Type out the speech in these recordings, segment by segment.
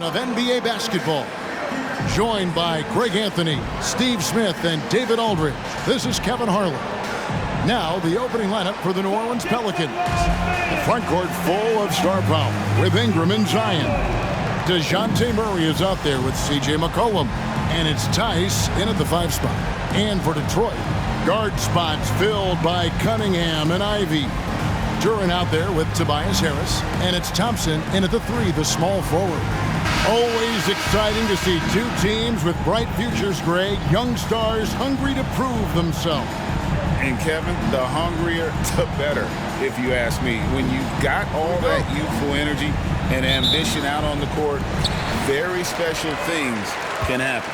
Of NBA basketball, joined by Greg Anthony, Steve Smith, and David Aldridge. This is Kevin Harlan. Now the opening lineup for the New Orleans Pelicans. The front court full of star power with Ingram and Zion. DeJounte Murray is out there with C.J. McCollum, and it's Tice in at the 5 spot. And for Detroit, guard spots filled by Cunningham and Ivy. Duren out there with Tobias Harris, and it's Thompson in at the 3, the small forward. Always exciting to see two teams with bright futures, Greg. Young stars hungry to prove themselves. And Kevin, the hungrier, the better, if you ask me. When you've got all that youthful energy and ambition out on the court, very special things can happen.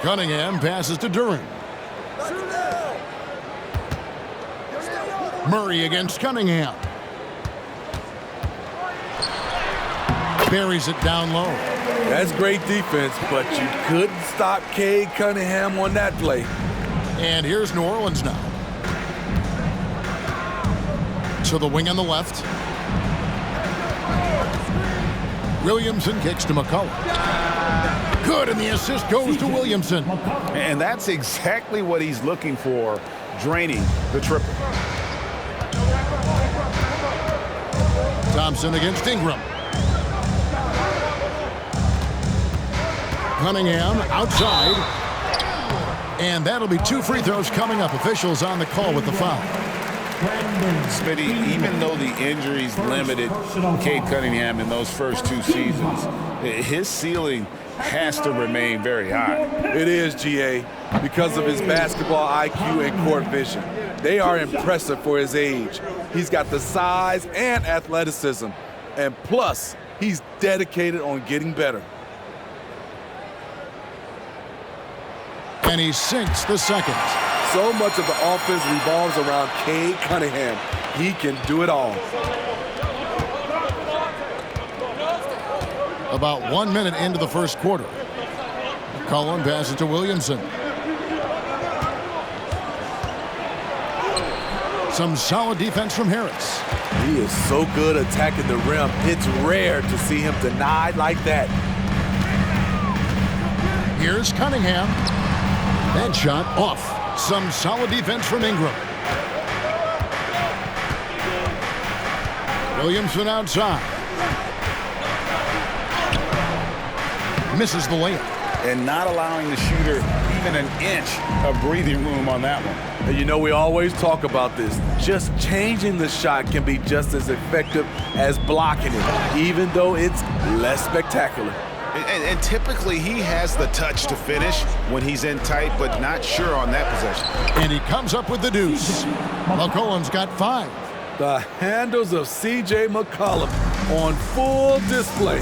Cunningham passes to Duren. Murray against Cunningham. Buries it down low. That's great defense, but you couldn't stop Cade Cunningham on that play. And here's New Orleans now. To the wing on the left. Williamson kicks to McCollum. Good, and the assist goes to Williamson. And that's exactly what he's looking for, draining the triple. Thompson against Ingram. Cunningham outside. And that'll be 2 free throws coming up. Officials on the call with the foul. Smitty, even though the injuries limited Cade Cunningham in those first 2 seasons, his ceiling has to remain very high. It is, GA, because of his basketball IQ and court vision. They are impressive for his age. He's got the size and athleticism. And plus, he's dedicated on getting better. And he sinks the second. So much of the offense revolves around Cade Cunningham. He can do it all. About 1 minute into the first quarter. McCollum passes to Williamson. Some solid defense from Harris. He is so good attacking the rim. It's rare to see him denied like that. Here's Cunningham. That shot off. Some solid defense from Ingram. Williamson outside. Misses the layup. And not allowing the shooter even an inch of breathing room on that one. And you know, we always talk about this. Just changing the shot can be just as effective as blocking it, even though it's less spectacular. And typically he has the touch to finish when he's in tight, but not sure on that possession. And he comes up with the deuce. McCollum's got 5. The handles of C.J. McCollum on full display.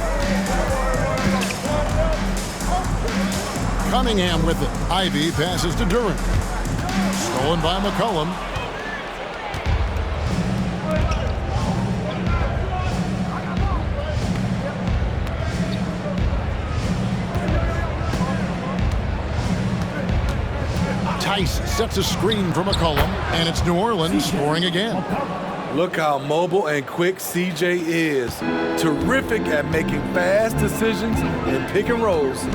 Cunningham with it. Ivy passes to Duren. Stolen by McCollum. Tice sets a screen for McCollum, and it's New Orleans scoring again. Look how mobile and quick CJ is. Terrific at making fast decisions in pick and rolls.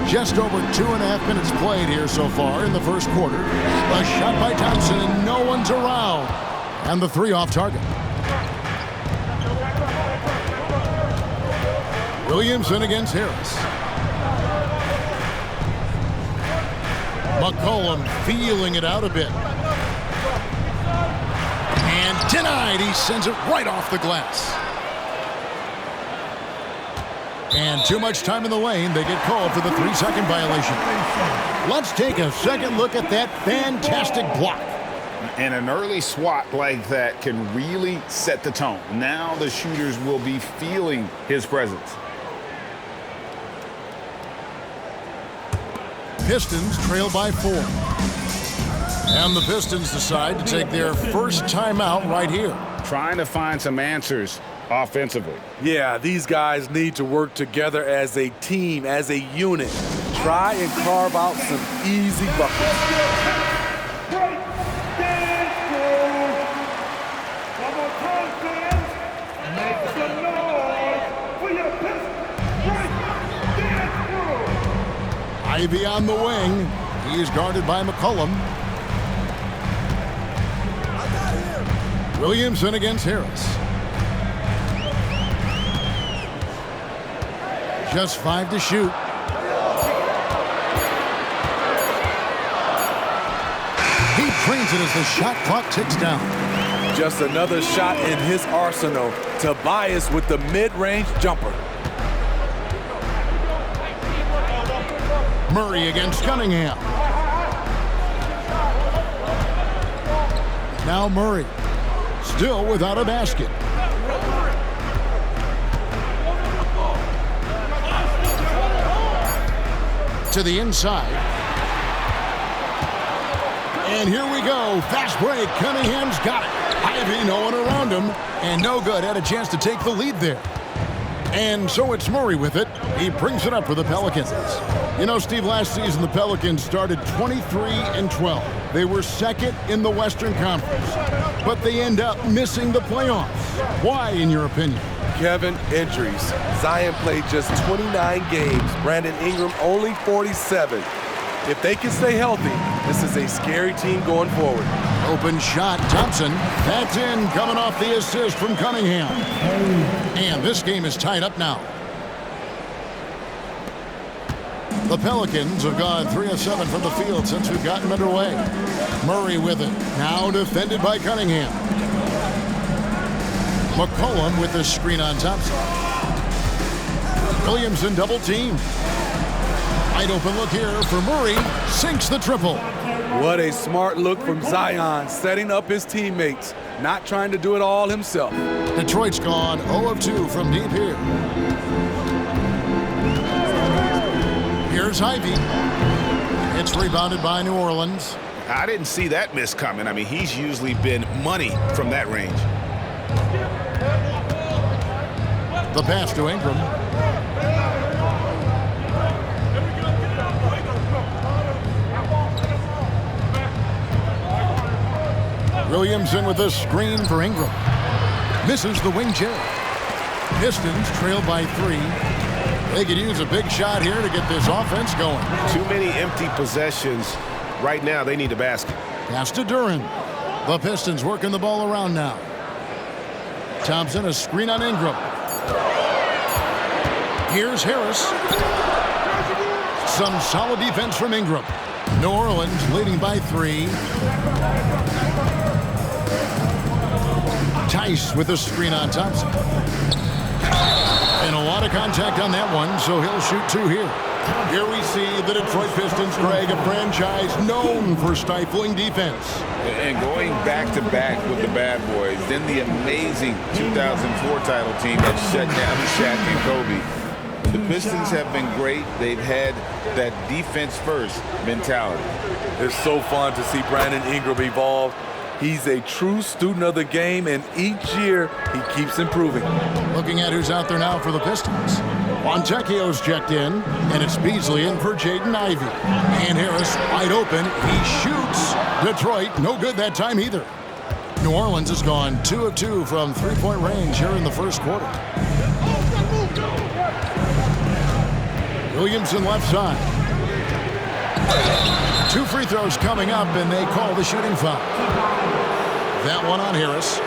Just over 2.5 minutes played here so far in the first quarter. A shot by Thompson, and no one's around. And the 3 off target. Williamson against Harris. McCollum feeling it out a bit. And denied. He sends it right off the glass. And too much time in the lane. They get called for the 3-second violation. Let's take a second look at that fantastic block. And an early swat like that can really set the tone. Now the shooters will be feeling his presence. Pistons trail by 4. And the Pistons decide to take their first timeout right here. Trying to find some answers offensively. Yeah, these guys need to work together as a team, as a unit. Try and carve out some easy buckets. Ivy on the wing. He is guarded by McCollum. Williamson against Harris. Just 5 to shoot. He drains it as the shot clock ticks down. Just another shot in his arsenal. Tobias with the mid-range jumper. Murray against Cunningham. Now Murray, still without a basket. To the inside. And here we go. Fast break. Cunningham's got it. Ivy, no one around him. And no good. Had a chance to take the lead there. And so it's Murray with it. He brings it up for the Pelicans. You know, Steve, last season the Pelicans started 23-12. They were second in the Western Conference. But they end up missing the playoffs. Why, in your opinion? Kevin, injuries. Zion played just 29 games. Brandon Ingram only 47. If they can stay healthy, this is a scary team going forward. Open shot, Thompson. That's in, coming off the assist from Cunningham. And this game is tied up now. The Pelicans have gone 3 of 7 from the field since we've gotten underway. Murray with it. Now defended by Cunningham. McCollum with the screen on Thompson. Williamson double team. Wide open look here for Murray. Sinks the triple. What a smart look from Zion, setting up his teammates, not trying to do it all himself. Detroit's gone 0 of 2 from deep here. Here's Ivy. It's rebounded by New Orleans. I didn't see that miss coming. I mean, he's usually been money from that range. The pass to Ingram. Williamson with a screen for Ingram. Misses the wing J. Pistons trailed by 3. They could use a big shot here to get this offense going. Too many empty possessions. Right now, they need a basket. Pass to Duren. The Pistons working the ball around now. Thompson, a screen on Ingram. Here's Harris. Some solid defense from Ingram. New Orleans leading by 3. Tice with a screen on Thompson. And a lot of contact on that one, so he'll shoot 2 here. Here we see the Detroit Pistons, Greg, a franchise known for stifling defense. And going back-to-back with the bad boys, then the amazing 2004 title team that shut down Shaq and Kobe. The Pistons have been great. They've had that defense-first mentality. It's so fun to see Brandon Ingram evolve. He's a true student of the game, and each year he keeps improving. Looking at who's out there now for the Pistons. Fontecchio's checked in, and it's Beasley in for Jaden Ivey. And Harris wide open. He shoots. Detroit, no good that time either. New Orleans has gone 2 of 2 from three-point range here in the first quarter. Williamson left side. 2 free throws coming up, and they call the shooting foul. That one on Harris.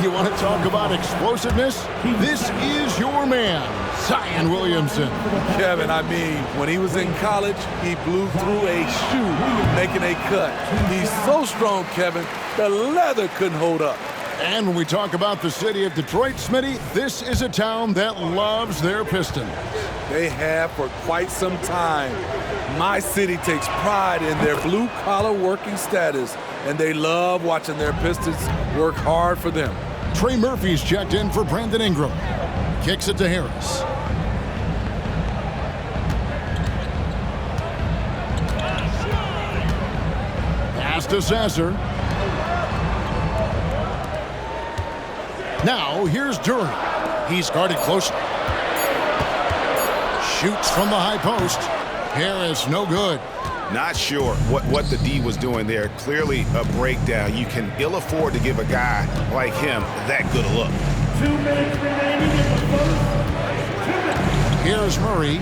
You want to talk about explosiveness? This is your man, Zion Williamson. Kevin, I mean, when he was in college, he blew through a shoe, making a cut. He's so strong, Kevin, the leather couldn't hold up. And when we talk about the city of Detroit, Smitty, this is a town that loves their Pistons. They have for quite some time. My city takes pride in their blue-collar working status, and they love watching their Pistons work hard for them. Trey Murphy's checked in for Brandon Ingram. Kicks it to Harris. Pass to Sasser. Now, here's Duren. He's guarded closely. Shoots from the high post. Harris, no good. Not sure what the D was doing there. Clearly a breakdown. You can ill afford to give a guy like him that good a look. 2 minutes remaining in the first. 2 minutes. Here's Murray.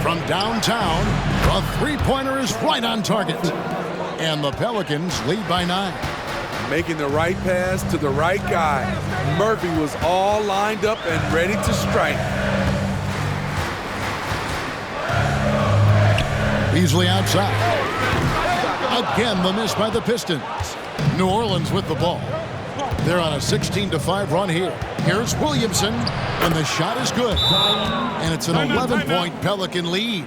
From downtown, the three-pointer is right on target. And the Pelicans lead by 9. Making the right pass to the right guy. Murphy was all lined up and ready to strike. Beasley outside. Again, the miss by the Pistons. New Orleans with the ball. They're on a 16-5 run here. Here's Williamson, and the shot is good. And it's an 11-point Pelican lead.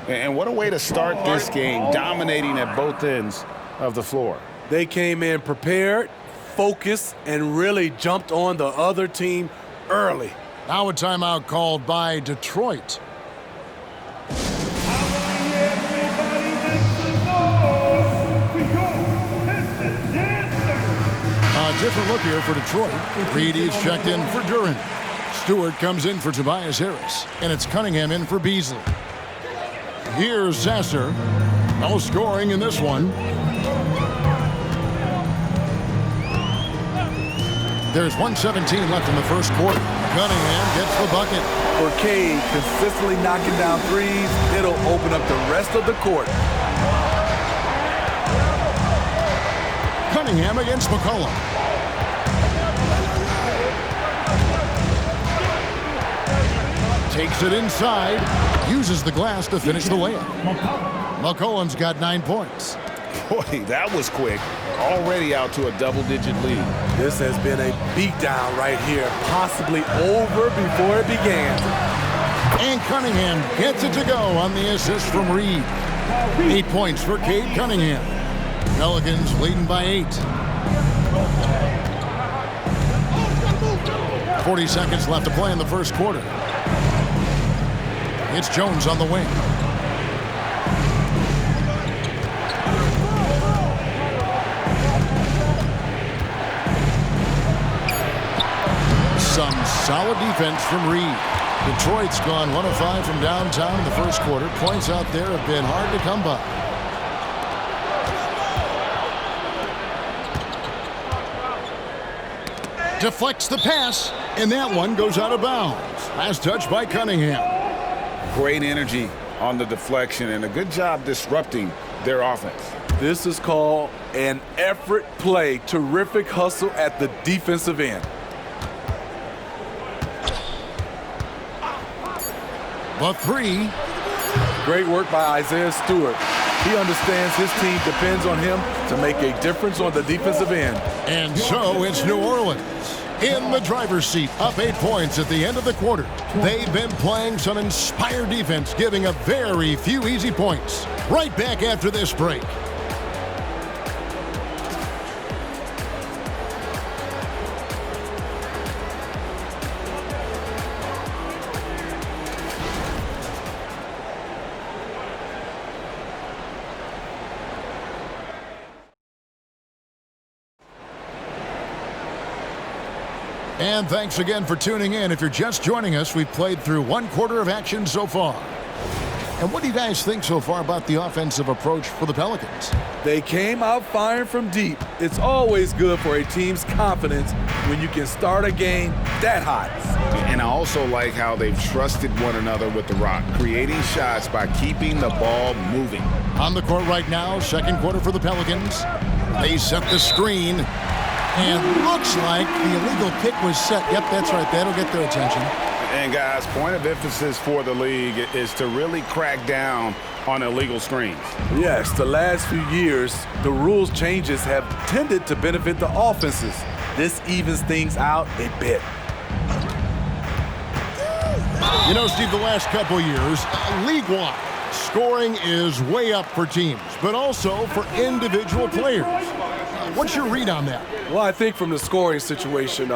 And what a way to start this game, dominating at both ends of the floor. They came in prepared, focused, and really jumped on the other team early. Now a timeout called by Detroit. A different look here for Detroit. Reedy's checked in for Duren. Stewart comes in for Tobias Harris. And it's Cunningham in for Beasley. Here's Sasser. No scoring in this one. There's 1:17 left in the first quarter. Cunningham gets the bucket. For Cade, consistently knocking down threes, it'll open up the rest of the court. Cunningham against McCollum. Takes it inside. Uses the glass to finish the layup. McCollum's got 9 points. Boy, that was quick. Already out to a double-digit lead. This has been a beatdown right here, possibly over before it began. And Cunningham gets it to go on the assist from Reed. 8 points for Cade Cunningham. Pelicans leading by 8. 40 seconds left to play in the first quarter. It's Jones on the wing. Some solid defense from Reed. Detroit's gone 1 of 5 from downtown in the first quarter. Points out there have been hard to come by. Deflects the pass, and that one goes out of bounds. Last touch by Cunningham. Great energy on the deflection and a good job disrupting their offense. This is called an effort play. Terrific hustle at the defensive end. The three. Great work by Isaiah Stewart. He understands his team depends on him to make a difference on the defensive end. And so it's New Orleans in the driver's seat, up 8 points at the end of the quarter. They've been playing some inspired defense, giving up very few easy points. Right back after this break. And thanks again for tuning in. If you're just joining us, we've played through 1 quarter of action so far. And what do you guys think so far about the offensive approach for the Pelicans? They came out firing from deep. It's always good for a team's confidence when you can start a game that hot. And I also like how they've trusted one another with the rock, creating shots by keeping the ball moving. On the court right now, second quarter for the Pelicans. They set the screen. And looks like the illegal kick was set. Yep, that's right. That'll get their attention. And, guys, point of emphasis for the league is to really crack down on illegal screens. Yes, the last few years, the rules changes have tended to benefit the offenses. This evens things out a bit. You know, Steve, the last couple years, league-wide, scoring is way up for teams, but also for individual players. What's your read on that? Well, I think from the scoring situation,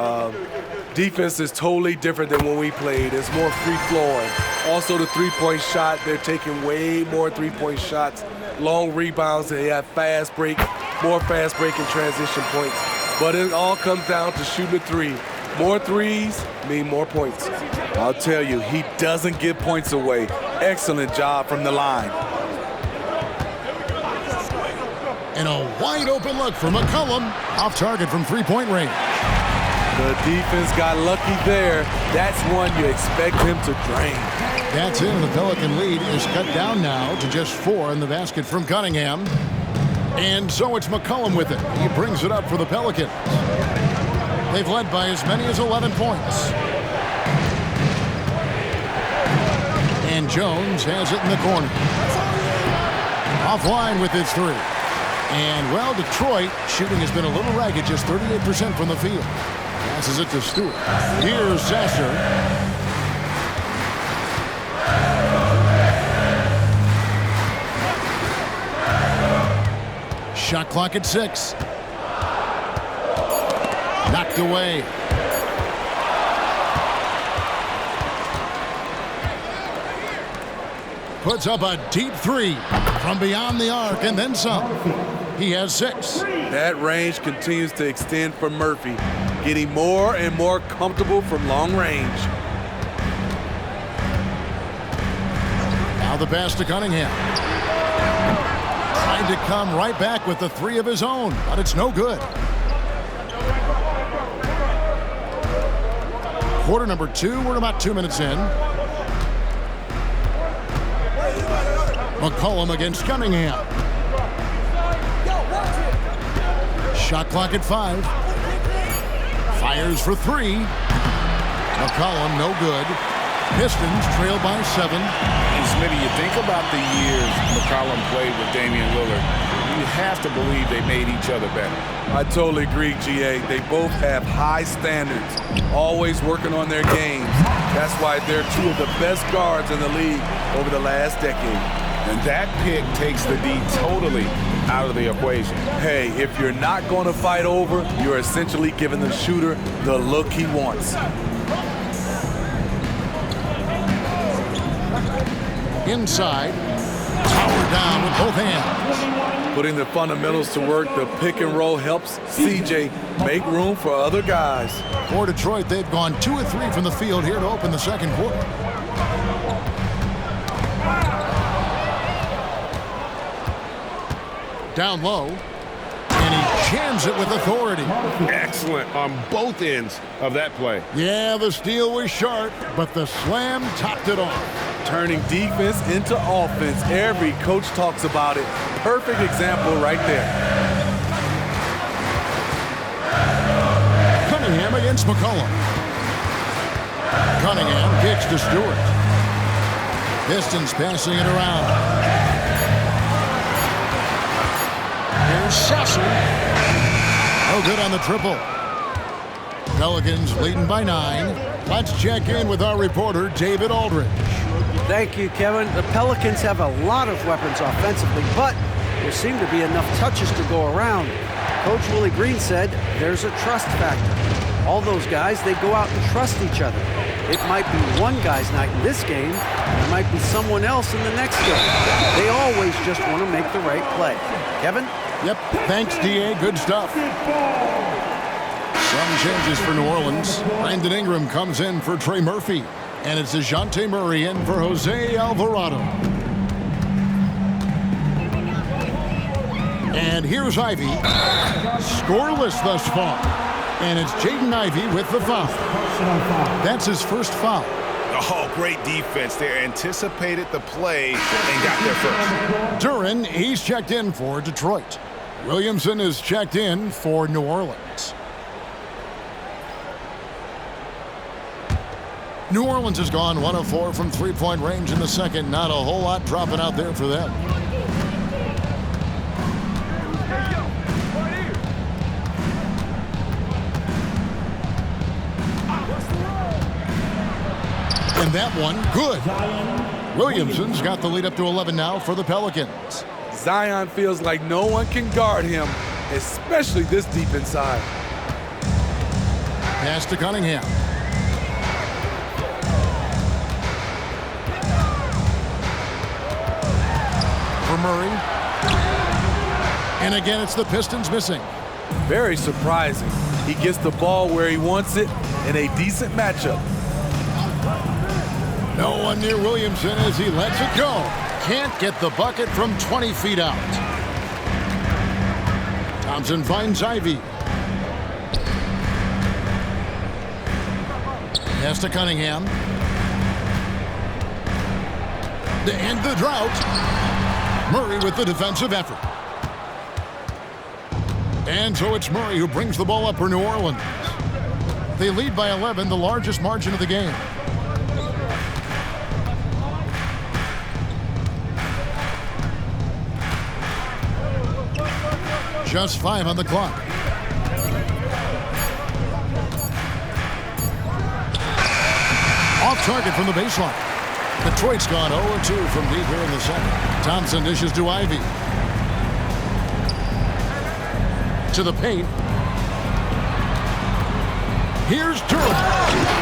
defense is totally different than when we played. It's more free-flowing. Also, the three-point shot, they're taking way more three-point shots. Long rebounds, they have fast break, more fast break and transition points. But it all comes down to shooting a three. More threes mean more points. I'll tell you, he doesn't give points away. Excellent job from the line. And a wide open look for McCollum, off target from three-point range. The defense got lucky there. That's one you expect him to drain. That's in. The Pelican lead is cut down now to just 4 in the basket from Cunningham. And so it's McCollum with it. He brings it up for the Pelicans. They've led by as many as 11 points. And Jones has it in the corner. Offline with his 3. And, well, Detroit shooting has been a little ragged, just 38% from the field. Passes it to Stewart. Here's Sasser. Shot clock at 6. Knocked away. Puts up a deep 3 from beyond the arc and then some. He has 6. That range continues to extend for Murphy, getting more and more comfortable from long range. Now the pass to Cunningham. Trying to come right back with the 3 of his own, but it's no good. Quarter number 2, we're about 2 minutes in. McCollum against Cunningham. Shot clock at 5. Fires for 3. McCollum no good. Pistons trail by 7. And Smitty, you think about the years McCollum played with Damian Lillard, you have to believe they made each other better. I totally agree, GA. They both have high standards, always working on their games. That's why they're 2 of the best guards in the league over the last decade. And that pick takes the D totally out of the equation. Hey, if you're not going to fight over, you're essentially giving the shooter the look he wants. Inside. Power down with both hands. Putting the fundamentals to work, the pick and roll helps CJ make room for other guys. For Detroit, they've gone 2 of 3 from the field here to open the second quarter. Down low, and he jams it with authority. Excellent on both ends of that play. Yeah, the steal was sharp, but the slam topped it off. Turning defense into offense. Every coach talks about it. Perfect example right there. Cunningham against McCollum. Cunningham kicks to Stewart. Pistons passing it around. Here's Sasser. No good on the triple. Pelicans leading by 9. Let's check in with our reporter, David Aldridge. Thank you, Kevin. The Pelicans have a lot of weapons offensively, but there seem to be enough touches to go around. Coach Willie Green said there's a trust factor. All those guys, they go out and trust each other. It might be one guy's night in this game, it might be someone else in the next game. They always just want to make the right play. Kevin? Yep, thanks, D.A. Good stuff. Some changes for New Orleans. Brandon Ingram comes in for Trey Murphy. And it's DeJounte Murray in for Jose Alvarado. And here's Ivey. Scoreless thus far. And it's Jaden Ivey with the foul. That's his first foul. Oh, great defense. They anticipated the play and got there first. Duren, he's checked in for Detroit. Williamson is checked in for New Orleans. New Orleans has gone 1 of 4 from three-point range in the second. Not a whole lot dropping out there for them. And that one, good. Williamson's got the lead up to 11 now for the Pelicans. Zion feels like no one can guard him, especially this deep inside. Pass to Cunningham. For Murray. And again, it's the Pistons missing. Very surprising. He gets the ball where he wants it in a decent matchup. No one near Williamson as he lets it go. Can't get the bucket from 20 feet out. Thompson finds Ivey. Pass to Cunningham. To end the drought, Murray with the defensive effort. And so it's Murray who brings the ball up for New Orleans. They lead by 11, the largest margin of the game. Just 5 on the clock. Off target from the baseline. Detroit's gone 0-2 from deep here in the second. Thompson dishes to Ivy. To the paint. Here's Duren.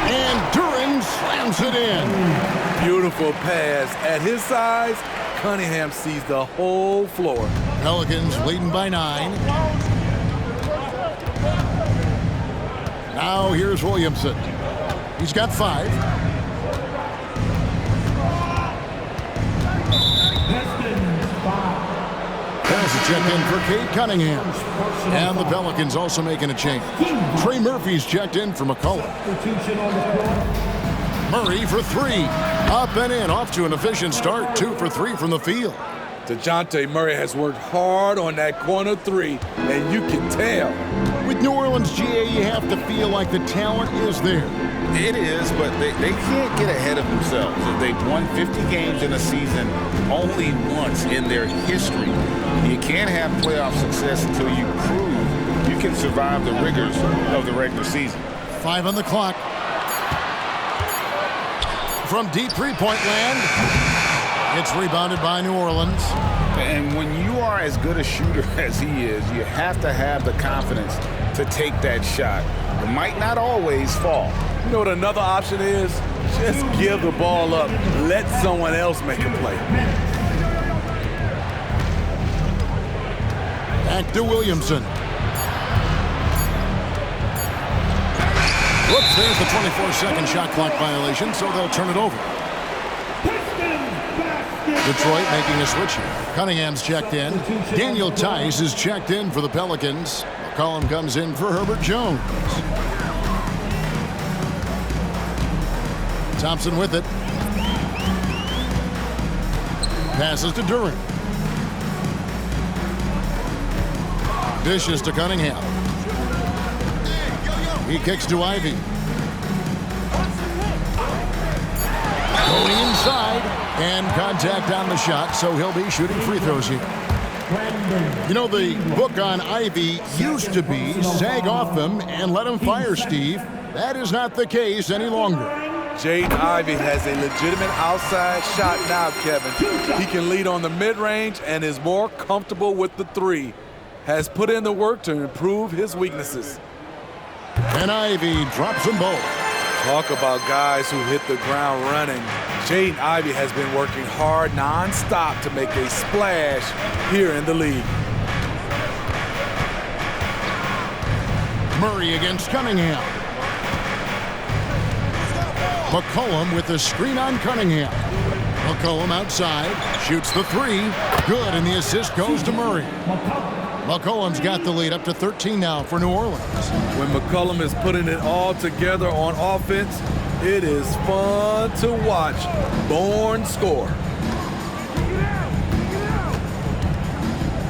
And Duren slams it in. Beautiful pass. At his size, Cunningham sees the whole floor. Pelicans leading by 9. Now here's Williamson. He's got 5. Pass is checked in for Cade Cunningham. And the Pelicans also making a change. Trey Murphy's checked in for McCollum. Murray for 3. Up and in, off to an efficient start. 2 for 3 from the field. DeJounte Murray has worked hard on that corner 3, and you can tell. With New Orleans, GA, you have to feel like the talent is there. It is, but they can't get ahead of themselves. They've won 50 games in a season only once in their history. You can't have playoff success until you prove you can survive the rigors of the regular season. 5 on the clock. From deep three-point land, it's rebounded by New Orleans. And when you are as good a shooter as he is, you have to have the confidence to take that shot. It might not always fall. You know what another option is? Just give the ball up. Let someone else make a play. Back to Williamson. Whoops, there's the 24-second shot clock violation, so they'll turn it over. Detroit making a switch here. Cunningham's checked in. Daniel Tice is checked in for the Pelicans. McCollum comes in for Herbert Jones. Thompson with it. Passes to Duren. Dishes to Cunningham. He kicks to Ivy. Going inside. And contact on the shot, so he'll be shooting free throws here. You know, the book on Ivy used to be sag off him and let him fire, Steve. That is not the case any longer. Jaden Ivey has a legitimate outside shot now, Kevin. He can lead on the mid-range and is more comfortable with the 3. Has put in the work to improve his weaknesses. And Ivy drops them both. Talk about guys who hit the ground running. Jaden Ivey has been working hard non-stop to make a splash here in the league. Murray against Cunningham. McCollum with the screen on Cunningham. McCollum outside, shoots the 3. Good, and the assist goes to Murray. McCollum's got the lead up to 13 now for New Orleans. When McCollum is putting it all together on offense, it is fun to watch. Born score.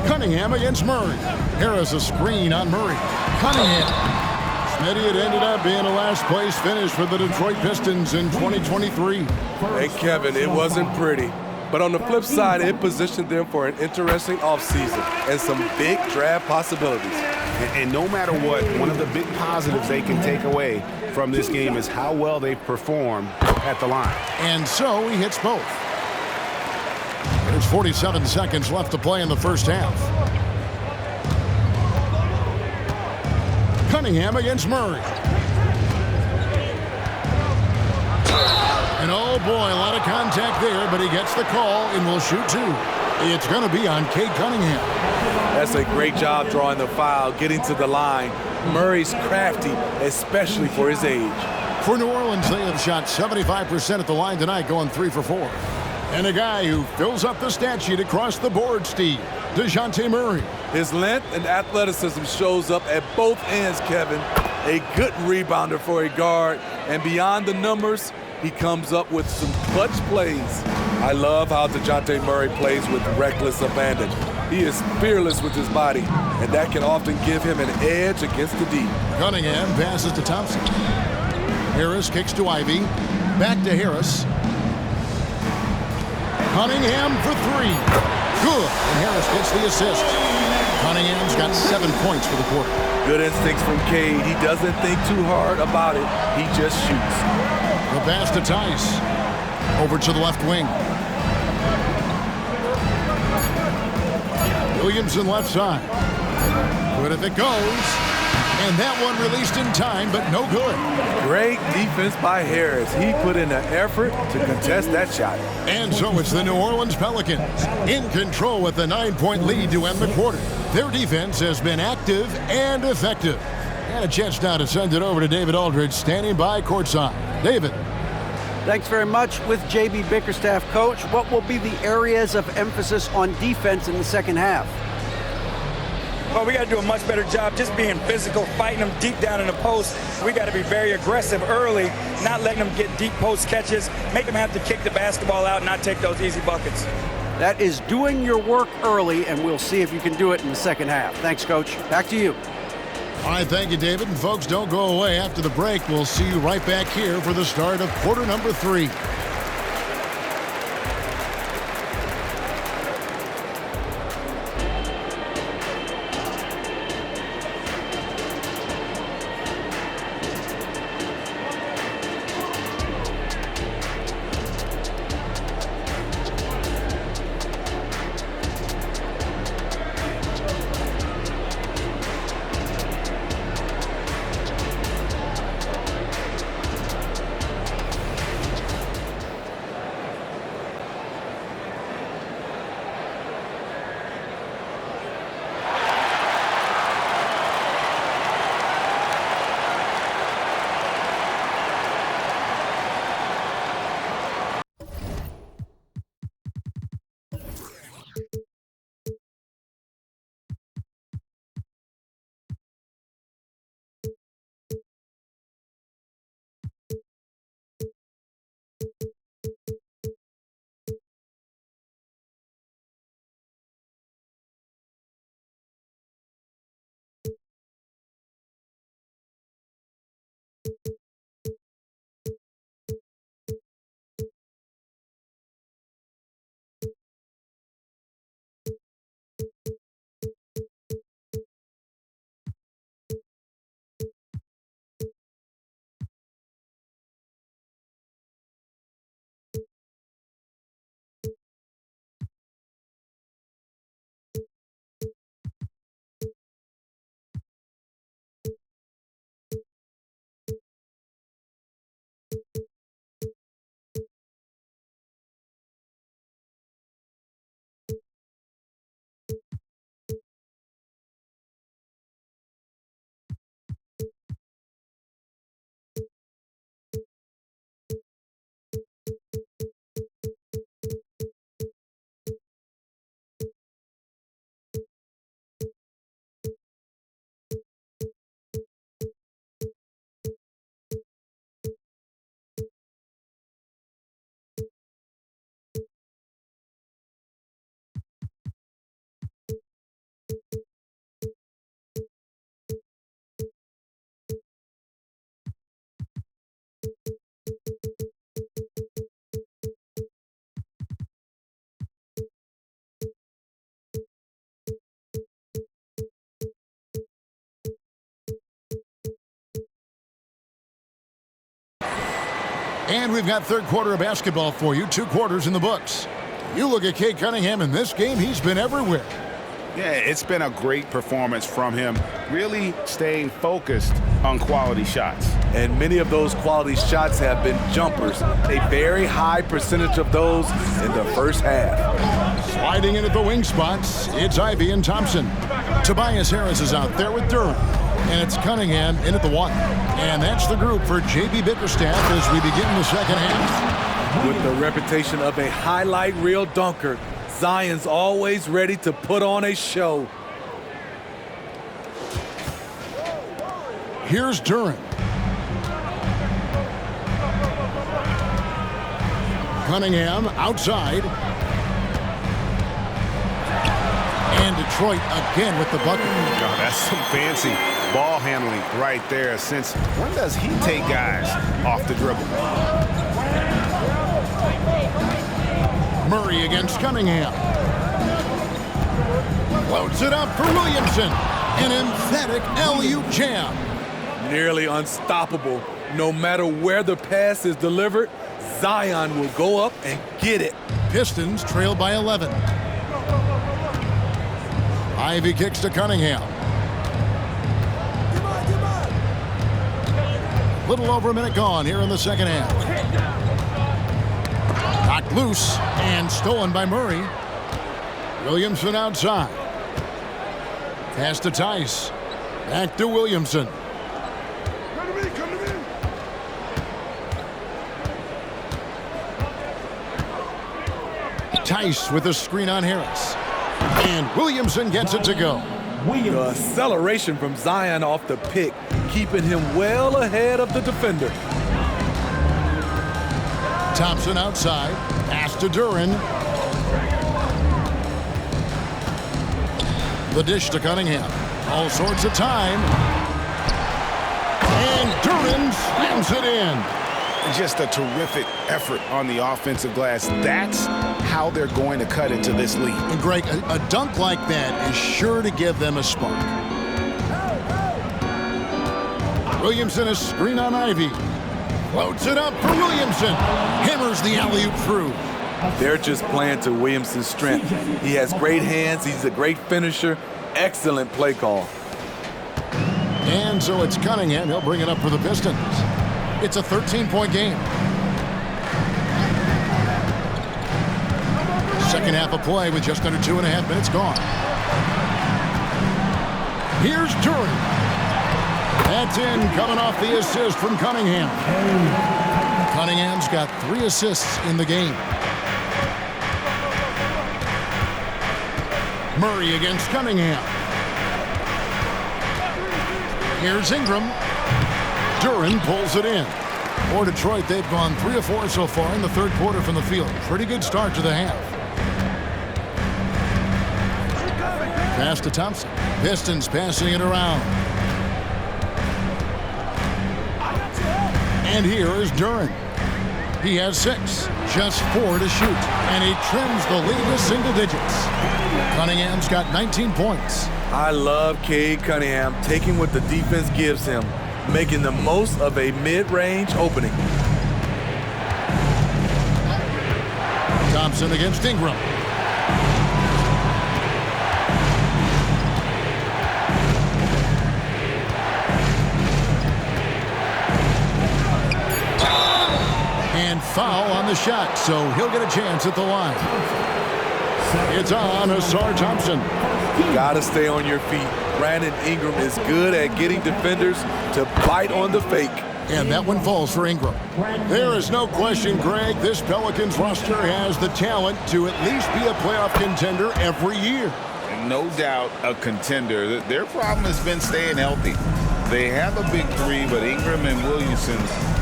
Cunningham against Murray. Harris a screen on Murray. Cunningham. Smitty, it ended up being a last-place finish for the Detroit Pistons in 2023. Hey, Kevin, it wasn't pretty. But on the flip side, it positioned them for an interesting offseason and some big draft possibilities. And no matter what, one of the big positives they can take away from this game is how well they perform at the line. And so he hits both. There's 47 seconds left to play in the first half. Cunningham against Murray. And oh boy, a lot of contact there, but he gets the call and will shoot 2. It's going to be on Cade Cunningham. That's a great job drawing the foul, getting to the line. Murray's crafty, especially for his age. For New Orleans, they have shot 75% at the line tonight, going 3 for 4. And a guy who fills up the stat sheet across the board, Steve, DeJounte Murray. His length and athleticism shows up at both ends, Kevin. A good rebounder for a guard, and beyond the numbers, he comes up with some clutch plays. I love how DeJounte Murray plays with reckless abandon. He is fearless with his body, and that can often give him an edge against the D. Cunningham passes to Thompson. Harris kicks to Ivey. Back to Harris. Cunningham for three. Good. And Harris gets the assist. Cunningham's got 7 points for the quarter. Good instincts from Cade. He doesn't think too hard about it. He just shoots. The pass to Tice. Over to the left wing. Williamson left side. Good if it goes. And that one released in time, but no good. Great defense by Harris. He put in an effort to contest that shot. And so it's the New Orleans Pelicans in control with a 9-point lead to end the quarter. Their defense has been active and effective. And a chance now to send it over to David Aldridge, standing by courtside. David. Thanks very much. With J.B. Bickerstaff, coach, what will be the areas of emphasis on defense in the second half? Well, we got to do a much better job just being physical, fighting them deep down in the post. We got to be very aggressive early, not letting them get deep post catches, make them have to kick the basketball out and not take those easy buckets. That is doing your work early, and we'll see if you can do it in the second half. Thanks, Coach. Back to you. All right, thank you, David. And folks, don't go away. After the break, we'll see you right back here for the start of quarter number 3. And we've got third quarter of basketball for you. 2 quarters in the books. You look at Cade Cunningham in this game, he's been everywhere. Yeah, it's been a great performance from him, really staying focused on quality shots. And many of those quality shots have been jumpers. A very high percentage of those in the first half. Sliding in at the wing spots, it's Ivey and Thompson. Tobias Harris is out there with Durham. And it's Cunningham in at the 1. And that's the group for J.B. Bickerstaff as we begin the second half. With the reputation of a highlight reel dunker, Zion's always ready to put on a show. Here's Durham. Cunningham outside. And Detroit again with the bucket. Oh, that's some fancy ball handling right there. Since when does he take guys off the dribble? Murray against Cunningham. Loads it up for Williamson. An emphatic alley-oop jam. Nearly unstoppable. No matter where the pass is delivered, Zion will go up and get it. Pistons trail by 11. Ivy kicks to Cunningham. Little over a minute gone here in the second half. Knocked loose and stolen by Murray. Williamson outside. Pass to Tice. Back to Williamson. Tice with a screen on Harris. And Williamson gets it to go. The acceleration from Zion off the pick, keeping him well ahead of the defender. Thompson outside. Pass to Duren. The dish to Cunningham. All sorts of time. And Duren slams it in. Just a terrific effort on the offensive glass. That's how they're going to cut into this lead. And Greg, a dunk like that is sure to give them a spark. Williamson a screen on Ivy. Floats it up for Williamson. Hammers the alley-oop through. They're just playing to Williamson's strength. He has great hands. He's a great finisher. Excellent play call. And so it's Cunningham. He'll bring it up for the Pistons. It's a 13-point game. Second half of play with just under 2.5 minutes gone. Here's Duren. That's in, coming off the assist from Cunningham. Cunningham's got 3 assists in the game. Murray against Cunningham. Here's Ingram. Duren pulls it in. For Detroit, they've gone 3 of 4 so far in the third quarter from the field. Pretty good start to the half. Pass to Thompson. Pistons passing it around. And here is Duren. He has 6, just 4 to shoot, and he trims the lead to single digits. Cunningham's got 19 points. I love Cade Cunningham taking what the defense gives him, making the most of a mid-range opening. Thompson against Ingram. And foul on the shot, so he'll get a chance at the line. It's on Ausar Thompson. Gotta stay on your feet. Brandon Ingram is good at getting defenders to bite on the fake. And that one falls for Ingram. There is no question, Greg, this Pelicans roster has the talent to at least be a playoff contender every year. No doubt a contender. Their problem has been staying healthy. They have a big 3, but Ingram and Williamson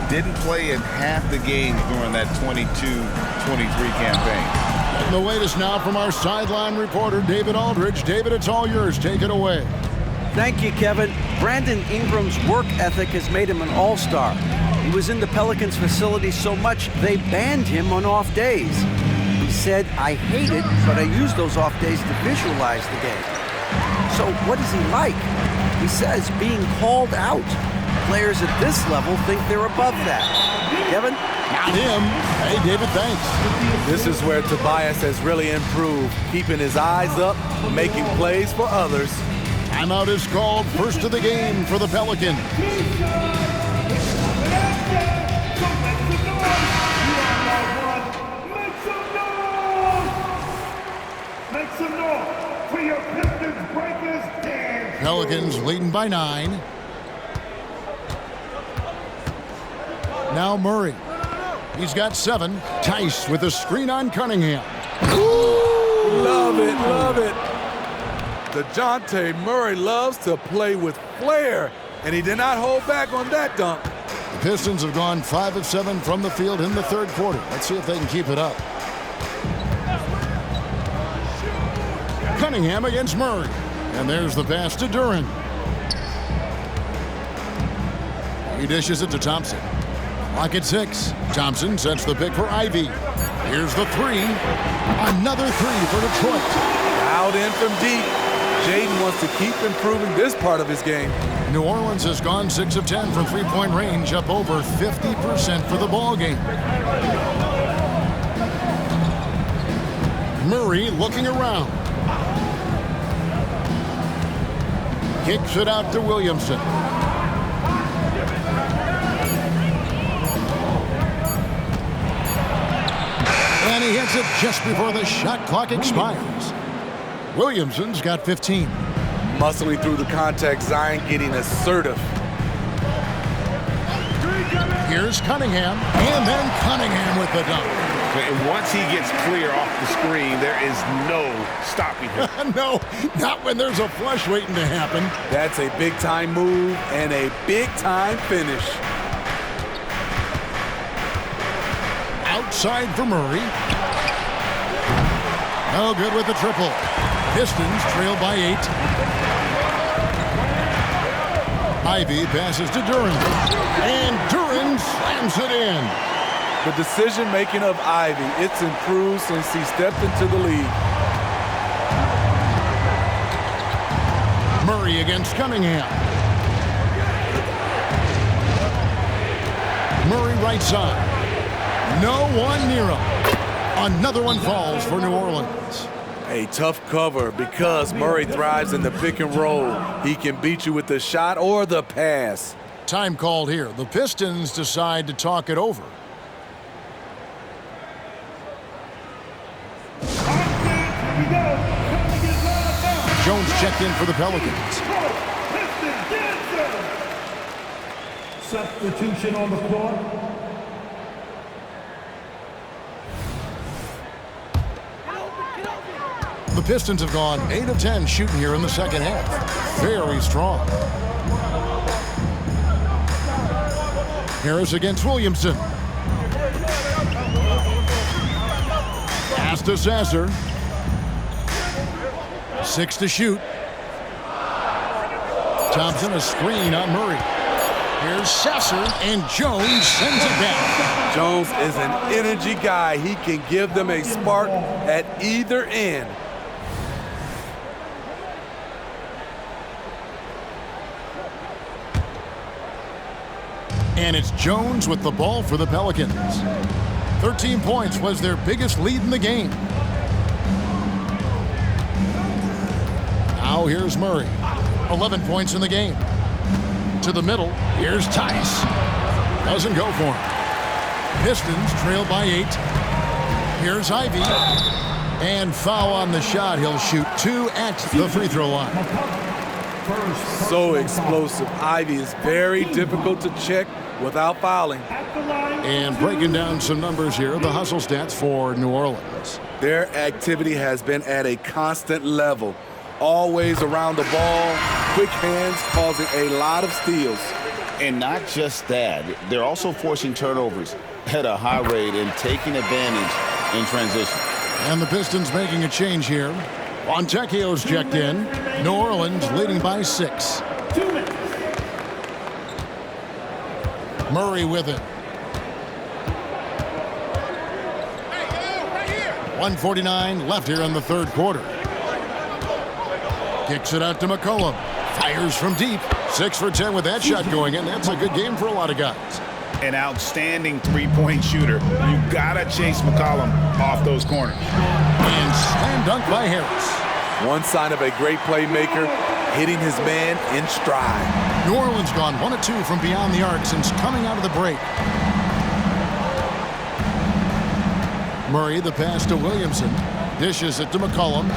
didn't play in half the games during that 22-23 campaign. And the latest now from our sideline reporter, David Aldridge. David, it's all yours. Take it away. Thank you, Kevin. Brandon Ingram's work ethic has made him an all-star. He was in the Pelicans facility so much they banned him on off days. He said, "I hate it, but I use those off days to visualize the game." So what is he like? He says being called out. Players at this level think they're above that. Kevin? Not him. Hey, David, thanks. This is where Tobias has really improved, keeping his eyes up, making plays for others. Timeout is called. First of the game for the Pelicans. Make some noise for your Pistons Breakers dance. Pelicans leading by 9. Now Murray. He's got 7. Tice with a screen on Cunningham. Love it, love it. DeJounte Murray loves to play with flair, and he did not hold back on that dunk. The Pistons have gone 5 of 7 from the field in the third quarter. Let's see if they can keep it up. Cunningham against Murray. And there's the pass to Duren. He dishes it to Thompson. Clock at 6. Thompson sets the pick for Ivy. Here's the 3. Another 3 for Detroit. Out in from deep. Jaden wants to keep improving this part of his game. New Orleans has gone 6 of 10 from three-point range, up over 50% for the ball game. Murray looking around. Kicks it out to Williamson. And he hits it just before the shot clock expires. Williamson's got 15. Muscling through the contact, Zion getting assertive. Here's Cunningham, and then Cunningham with the dunk. And once he gets clear off the screen, there is no stopping him. No, not when there's a flush waiting to happen. That's a big-time move and a big-time finish. Outside for Murray. No good with the triple. Pistons trail by 8. Ivy passes to Duren. And Duren slams it in. The decision-making of Ivy, it's improved since he stepped into the league. Murray against Cunningham. Murray right side. No one near him. Another one falls for New Orleans. A tough cover because Murray thrives in the pick and roll. He can beat you with the shot or the pass. Time called here. The Pistons decide to talk it over. Jones checked in for the Pelicans. Substitution on the floor. The Pistons have gone 8 of 10 shooting here in the second half. Very strong. Harris against Williamson. Pass to Sasser. 6 to shoot. Thompson a screen on Murray. Here's Sasser, and Jones sends it down. Jones is an energy guy. He can give them a spark at either end. And it's Jones with the ball for the Pelicans. 13 points was their biggest lead in the game. Now here's Murray. 11 points in the game. To the middle. Here's Tice. Doesn't go for him. Pistons trail by 8. Here's Ivy. And foul on the shot. He'll shoot 2 at the free throw line. So explosive. Ivy is very difficult to check without fouling. And breaking down some numbers here, the hustle stats for New Orleans. Their activity has been at a constant level. Always around the ball, quick hands causing a lot of steals. And not just that, they're also forcing turnovers at a high rate and taking advantage in transition. And the Pistons making a change here. Fontecchio's checked in. New Orleans leading by 6. 2 minutes. Murray with it. 1:49 left here in the third quarter. Kicks it out to McCollum. Fires from deep. 6 for 10 with that shot going in. That's a good game for a lot of guys. An outstanding three-point shooter. You gotta chase McCollum off those corners. And slam dunk by Harris. One sign of a great playmaker, hitting his man in stride. New Orleans gone 1 of 2 from beyond the arc since coming out of the break. Murray the pass to Williamson. Dishes it to McCollum.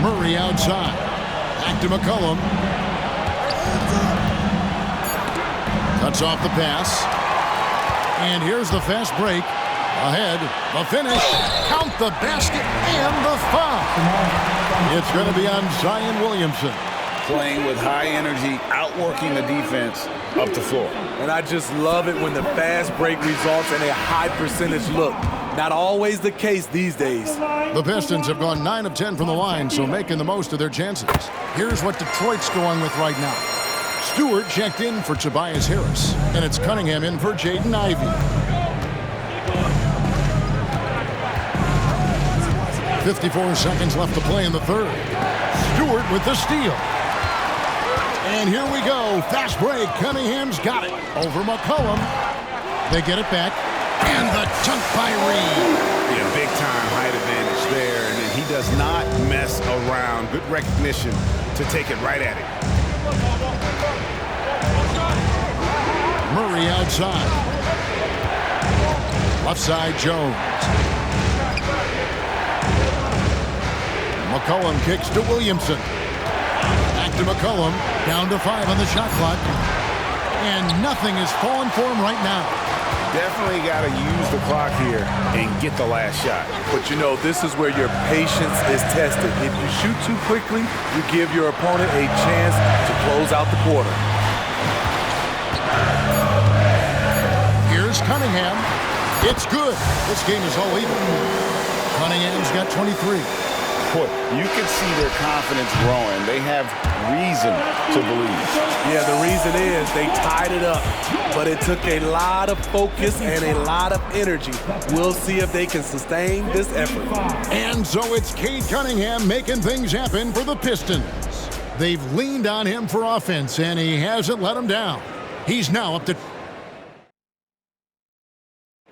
Murray outside. Back to McCollum. Cuts off the pass. And here's the fast break. Ahead, the finish. Count the basket and the foul. It's going to be on Zion Williamson. playing with high energy, outworking the defense up the floor. And I just love it when the fast break results in a high percentage look. Not always the case these days. The Pistons have gone 9 of 10 from the line, so making the most of their chances. Here's what Detroit's going with right now. Stewart checked in for Tobias Harris, and it's Cunningham in for Jaden Ivey. 54 seconds left to play in the third. Stewart with the steal. And here we go. Fast break. Cunningham's got it. Over McCollum. They get it back. And the dunk by Reed. Yeah, big-time height advantage there. And then he does not mess around. Good recognition to take it right at him. Murray outside. Left side, Jones. McCollum kicks to Williamson. Back to McCollum. Down to 5 on the shot clock. And nothing is falling for him right now. Definitely got to use the clock here and get the last shot. But you know, this is where your patience is tested. If you shoot too quickly, you give your opponent a chance to close out the quarter. Here's Cunningham. It's good. This game is all even. Cunningham's got 23. Boy, you can see their confidence growing. They have reason to believe. Yeah, the reason is they tied it up, but it took a lot of focus and a lot of energy. We'll see if they can sustain this effort. And so it's Cade Cunningham making things happen for the Pistons. They've leaned on him for offense, and he hasn't let them down. He's now up to...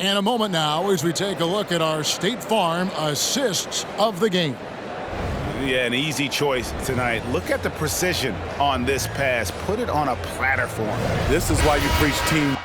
And a moment now as we take a look at our State Farm assists of the game. Yeah, an easy choice tonight. Look at the precision on this pass. Put it on a platter for him. This is why you preach team.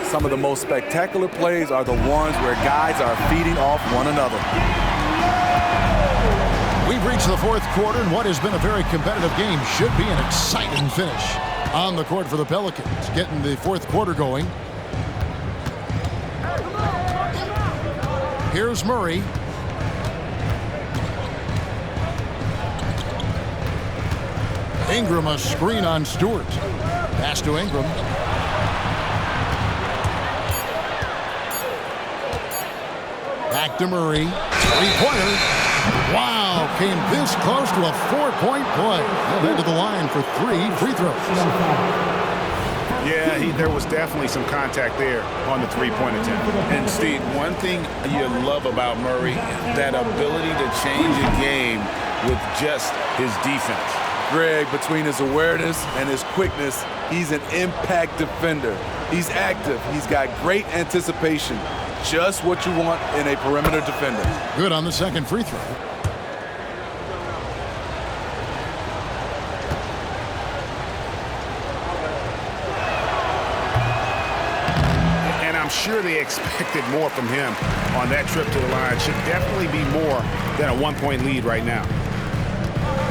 Some of the most spectacular plays are the ones where guys are feeding off one another. We've reached the fourth quarter, and what has been a very competitive game should be an exciting finish on the court for the Pelicans, getting the fourth quarter going. Here's Murray. Ingram, a screen on Stewart. Pass to Ingram. Back to Murray. Three-pointer. Wow, came this close to a four-point play. He'll head to the line for 3 free throws. Yeah, there was definitely some contact there on the three-point attempt. And Steve, one thing you love about Murray, that ability to change a game with just his defense. Greg, between his awareness and his quickness, he's an impact defender. He's active. He's got great anticipation. Just what you want in a perimeter defender. Good on the second free throw. And I'm sure they expected more from him on that trip to the line. Should definitely be more than a one-point lead right now.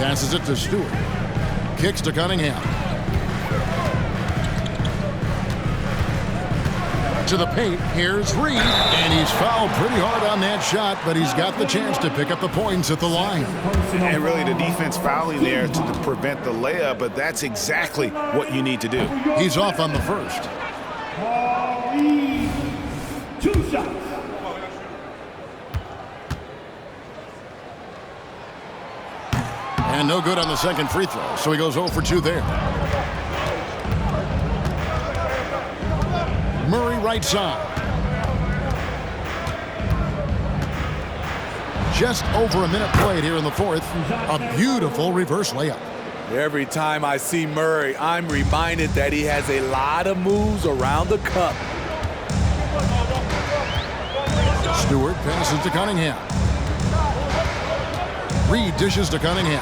Passes it to Stewart. Kicks to Cunningham. Into the paint. Here's Reed. And he's fouled pretty hard on that shot, but he's got the chance to pick up the points at the line. And really the defense fouling there to prevent the layup, but that's exactly what you need to do. He's off on the first. Two shots. And no good on the second free throw, so he goes 0 for 2 there. Murray right side. Just over a minute played here in the fourth. A beautiful reverse layup. Every time I see Murray, I'm reminded that he has a lot of moves around the cup. Stewart passes to Cunningham. Reed dishes to Cunningham.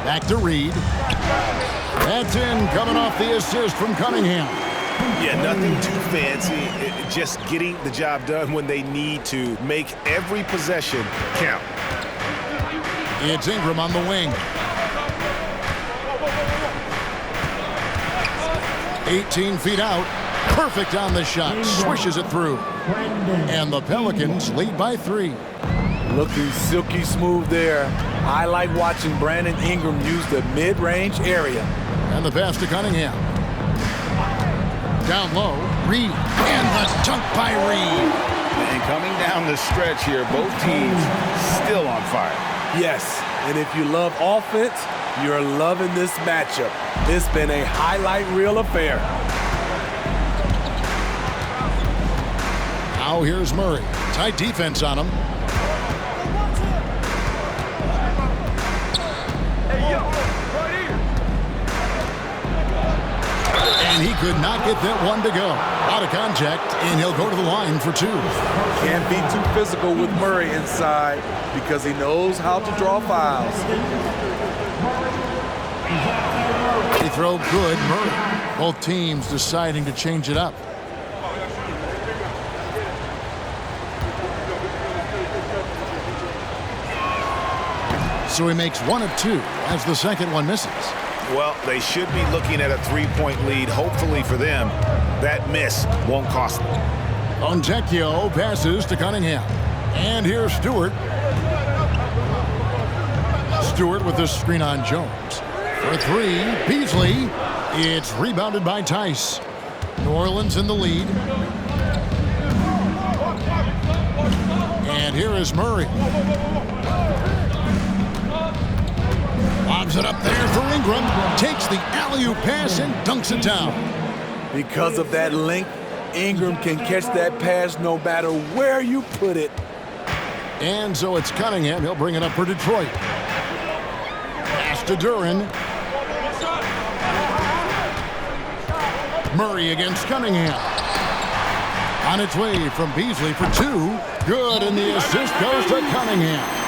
Back to Reed. That's in, coming off the assist from Cunningham. Yeah, nothing too fancy. Just getting the job done when they need to. Make every possession count. It's Ingram on the wing. 18 feet out. Perfect on the shot. Swishes it through. And the Pelicans lead by 3. Looking silky smooth there. I like watching Brandon Ingram use the mid-range area. And the pass to Cunningham. Down low, Reed. And the dunk by Reed. And coming down the stretch here, both teams still on fire. Yes, and if you love offense, you're loving this matchup. It's been a highlight reel affair. Now here's Murray. Tight defense on him. And he could not get that one to go. Out of contact, and he'll go to the line for 2. Can't be too physical with Murray inside because he knows how to draw fouls. Free throw good, Murray. Both teams deciding to change it up. So he makes 1 of 2 as the second one misses. Well, they should be looking at a 3-point lead. Hopefully for them, that miss won't cost them. Fontecchio passes to Cunningham. And here's Stewart. Stewart with the screen on Jones. For 3, Beasley. It's rebounded by Tice. New Orleans in the lead. And here is Murray. Lobs it up there for Ingram. Takes the alley-oop pass and dunks it down. Because of that length, Ingram can catch that pass no matter where you put it. And so it's Cunningham. He'll bring it up for Detroit. Pass to Duren. Murray against Cunningham. On its way from Beasley for 2. Good, and the assist goes to Cunningham.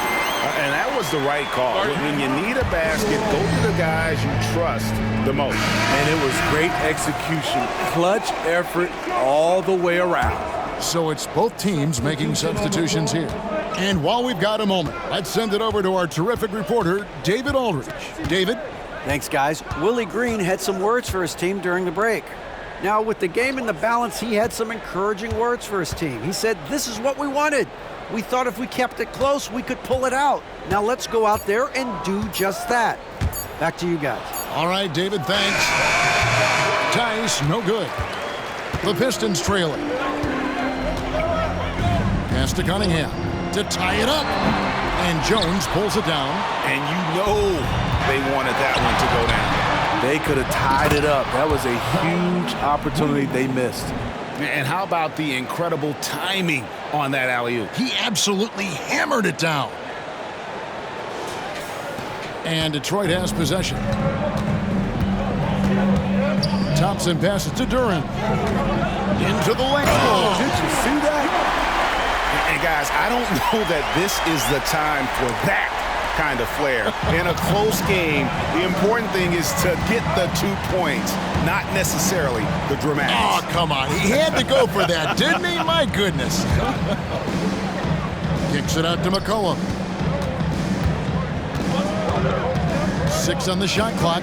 And that was the right call. When you need a basket, go to the guys you trust the most. And it was great execution. Clutch effort all the way around. So it's both teams making substitutions here. And while we've got a moment, let's send it over to our terrific reporter, David Aldridge. David? Thanks, guys. Willie Green had some words for his team during the break. Now, with the game in the balance, he had some encouraging words for his team. He said, "This is what we wanted. We thought if we kept it close, we could pull it out. Now let's go out there and do just that." Back to you guys. All right, David, thanks. Tice, no good. The Pistons trailing. Pass to Cunningham to tie it up. And Jones pulls it down. And you know they wanted that one to go down. They could have tied it up. That was a huge opportunity they missed. And how about the incredible timing on that alley-oop? He absolutely hammered it down. And Detroit has possession. Thompson passes to Duren. Into the lane. Oh, did you see that? And guys, I don't know that this is the time for that kind of flair. In a close game, the important thing is to get the 2 points, not necessarily the dramatics. Oh, come on. He had to go for that, didn't he? My goodness. Kicks it out to McCollum. 6 on the shot clock.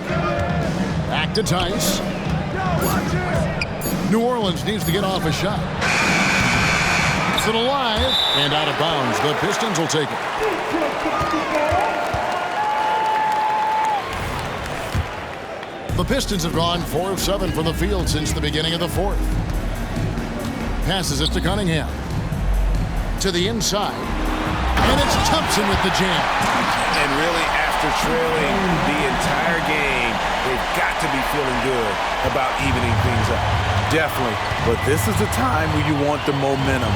Back to Tice. New Orleans needs to get off a shot. Keeps it alive and out of bounds. The Pistons will take it. The Pistons have gone 4 of 7 from the field since the beginning of the fourth. Passes it to Cunningham. To the inside. And it's Thompson with the jam. And really, after trailing the entire game, they've got to be feeling good about evening things up. Definitely. But this is the time where you want the momentum.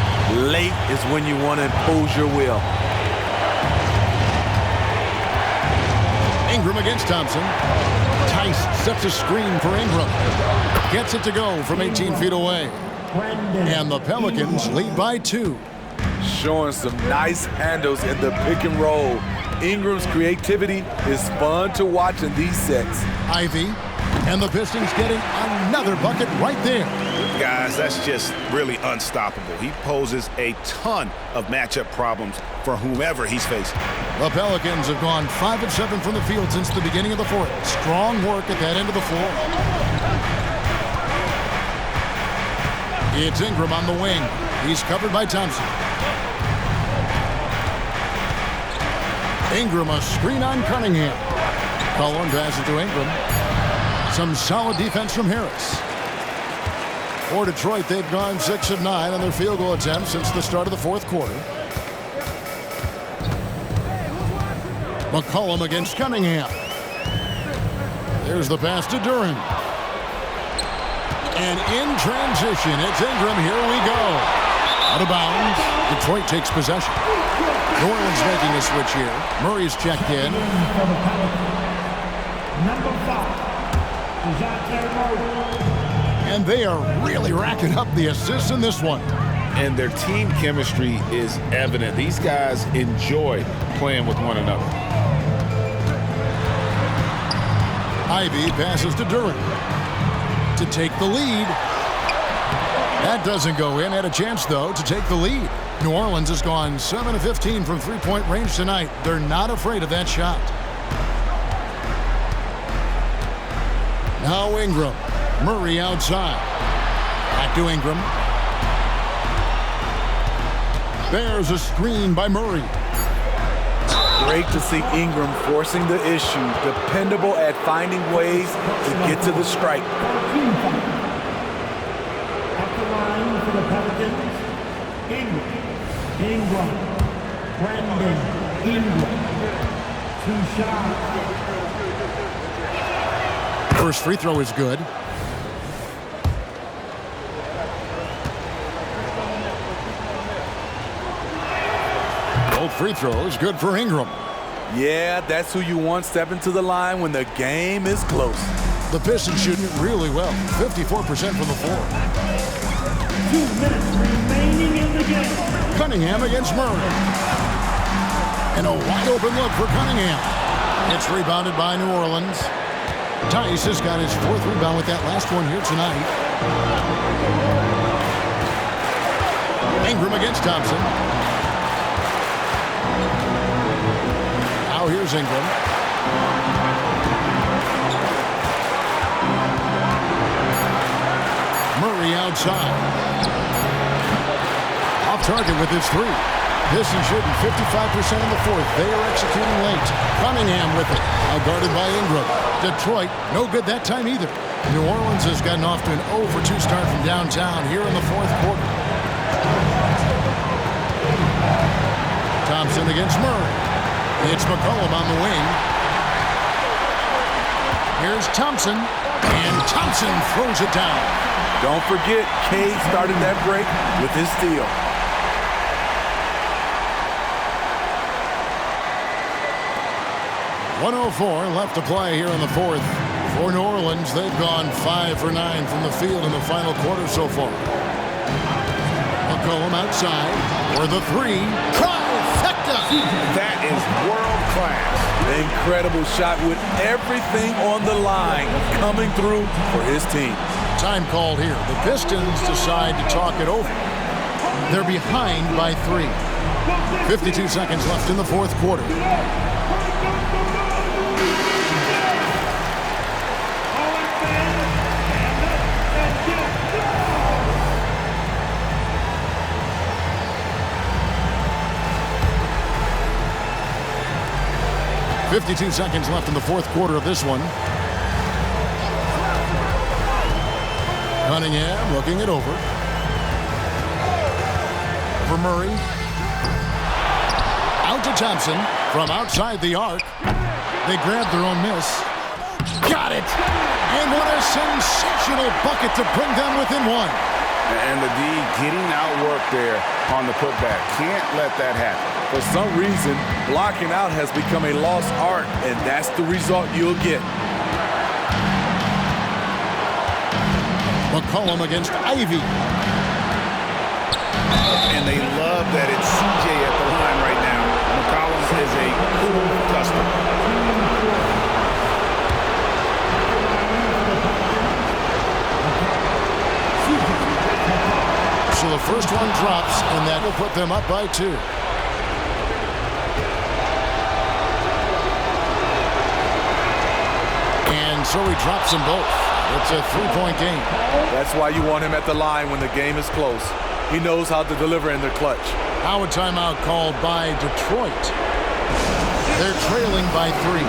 Late is when you want to impose your will. Ingram against Thompson. Tice sets a screen for Ingram. Gets it to go from 18 feet away. And the Pelicans lead by 2. Showing some nice handles in the pick and roll. Ingram's creativity is fun to watch in these sets. Ivy. And the Pistons getting another bucket right there. Guys, that's just really unstoppable. He poses a ton of matchup problems for whomever he's facing. The Pelicans have gone 5 of 7 from the field since the beginning of the fourth. Strong work at that end of the floor. It's Ingram on the wing. He's covered by Thompson. Ingram, a screen on Cunningham. Cullen passes to Ingram. Some solid defense from Harris. For Detroit, they've gone 6 of 9 on their field goal attempts since the start of the fourth quarter. McCollum against Cunningham. There's the pass to Duren. And in transition, it's Ingram. Here we go. Out of bounds. Detroit takes possession. New Orleans making a switch here. Murray's checked in. Number 5. And they are really racking up the assists in this one. And their team chemistry is evident. These guys enjoy playing with one another. Ivy passes to Duren to take the lead. That doesn't go in. Had a chance, though, to take the lead. New Orleans has gone 7 of 15 from three-point range tonight. They're not afraid of that shot. Now Ingram. Murray outside. Back to Ingram. There's a screen by Murray. Great to see Ingram forcing the issue. Dependable at finding ways to get to the strike. At the line for the Pelicans, Ingram. Brandon Ingram. 2 shots. First free throw is good. Both free throws good for Ingram. Yeah, that's who you want stepping to the line when the game is close. The Pistons shooting it really well. 54% from the floor. 2 minutes remaining in the game. Cunningham against Murray. And a wide open look for Cunningham. It's rebounded by New Orleans. Tice has got his 4th rebound with that last one here tonight. Ingram against Thompson. Now here's Ingram. Murray outside. Off target with his 3. Pistons shooting 55% in the fourth. They are executing late. Cunningham with it. Now guarded by Ingram. Detroit, no good that time either. New Orleans has gotten off to an 0-for-2 start from downtown here in the fourth quarter. Thompson against Murray. It's McCollum on the wing. Here's Thompson. And Thompson throws it down. Don't forget, Cade started that break with his steal. .104 left to play here in the fourth. For New Orleans, they've gone 5 for 9 from the field in the final quarter so far. McCollum outside for the 3. Trifecta! That is world class. Incredible shot with everything on the line coming through for his team. Time called here. The Pistons decide to talk it over. They're behind by 3. 52 seconds left in the fourth quarter. 52 seconds left in the fourth quarter of this one. Cunningham looking it over. For Murray. Out to Thompson from outside the arc. They grabbed their own miss. Got it! And what a sensational bucket to bring them within one. And the D getting outworked there on the putback. Can't let that happen. For some reason, blocking out has become a lost art, and that's the result you'll get. McCollum against Ivy. And they love that it's CJ at the line right now. McCollum is a cool customer. So the first one drops, and that will put them up by 2. And so he drops them both. It's a 3-point game. That's why you want him at the line when the game is close. He knows how to deliver in the clutch. Now a timeout called by Detroit. They're trailing by 3.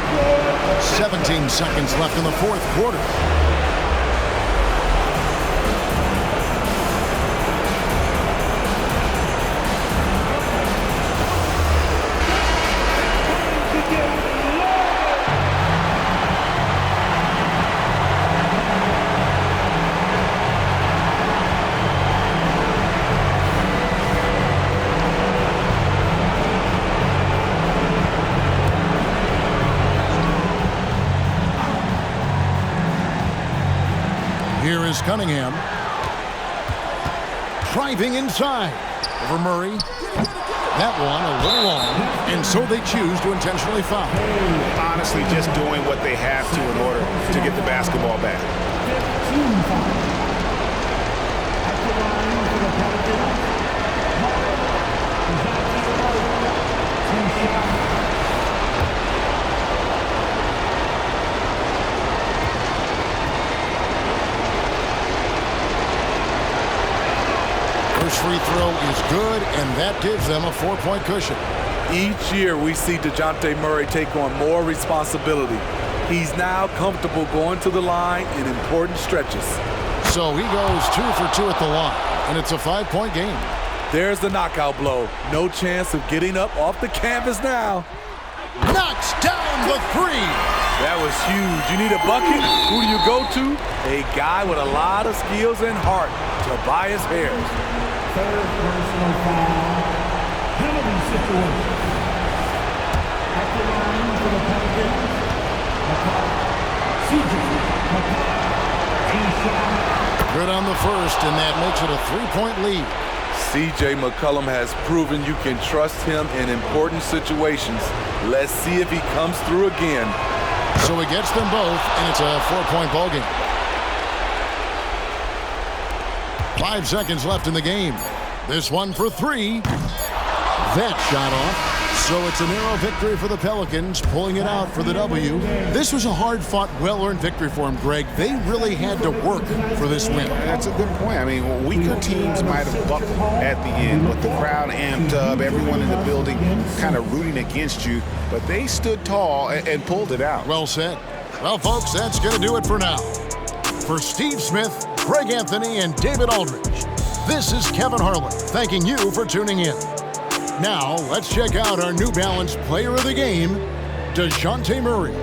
17 seconds left in the fourth quarter. Here is Cunningham. Driving inside. Over Murray. That one a little long, and so they choose to intentionally foul. Honestly, just doing what they have to in order to get the basketball back. First free throw is good, and that gives them a 4-point cushion. Each year we see DeJounte Murray take on more responsibility. He's now comfortable going to the line in important stretches. So he goes 2 for 2 at the line, and it's a 5-point game. There's the knockout blow. No chance of getting up off the canvas now. Knocks down the 3. That was huge. You need a bucket? Who do you go to? A guy with a lot of skills and heart, Tobias Harris. Third personal foul. Penalty situation. At the line for the Pelicans. CJ McCollum. Good on the first, and that makes it a 3-point lead. C.J. McCollum has proven you can trust him in important situations. Let's see if he comes through again. So he gets them both, and it's a 4-point ball game. 5 seconds left in the game. This one for 3. That shot off. So it's a narrow victory for the Pelicans, pulling it out for the W. This was a hard-fought, well-earned victory for them, Greg. They really had to work for this win. That's a good point. I mean, weaker teams might have buckled at the end, but the crowd amped up, everyone in the building kind of rooting against you, but they stood tall and pulled it out. Well said. Well, folks, that's going to do it for now. For Steve Smith, Greg Anthony, and David Aldridge, this is Kevin Harlan thanking you for tuning in. Now, let's check out our New Balance player of the game, DeJounte Murray.